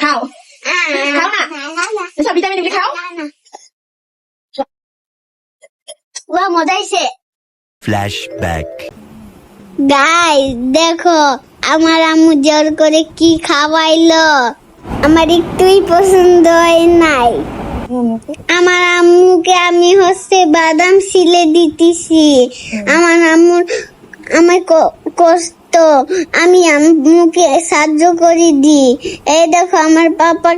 খাও খাও না সব ভিটামিন এগুলি খাও মজা হয়েছে। Flashback. গাইস দেখো আমার আম্মু জোর করে কি খাওয়াইলো, আমার একটুই পছন্দ হয় নাই। আমার আম্মুকে আমি বাদাম সিলে দিতেছি। আমার আম্মুর আমার কষ্ট, আমি আম্মুকে সাহায্য করে দিই। এই দেখো আমার পাপা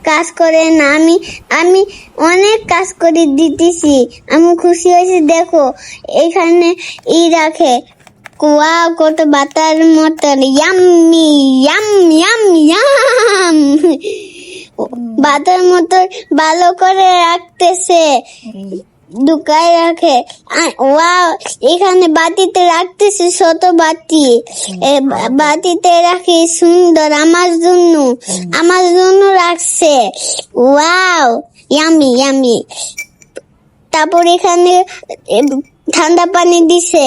কাজ করে না, আমি অনেক কাজ করে দিতেছি। আমি খুশি হয়েছি। দেখো এখানে রাখে কুয়া কত বাতার মতন ইয়াম্মি ইয়াম ইয়াম ইয়াম বাতার মতন ভালো করে রাখতেছে, ঢুকায় রাখে। ওয়াও, এখানে বাটিতে রাখতেছে ছোট বাটি, বাটিতে রাখি সুন্দর আমার জন্য রাখছে। Wow yummy yummy. তারপর এখানে ঠান্ডা পানি দিছে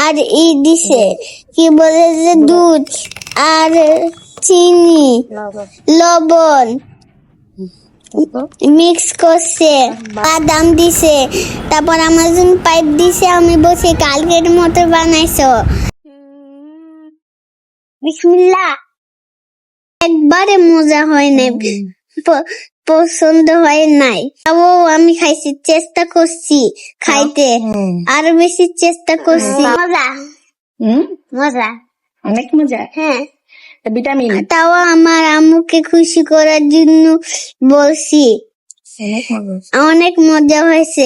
আর দিছে কি বলে যে দুধ আর চিনি লবণ মিক্স করছে, বাদাম দিছে, তারপর আমার জন্য পাইপ দিছে। আমি বসে কালকের মতো বানাইছো। বিসমিল্লাহ। একবারে মজা হয় নাই, পছন্দ হয় নাই। তাও আমি খাইছি, চেষ্টা করছি খাইতে, আরো বেশি চেষ্টা করছি। মজা মজা অনেক মজা। হ্যাঁ, ভিটামিন তাও আমার আম্মুকে খুশি করার জন্য বলছি। অনেক মজা হয়েছে।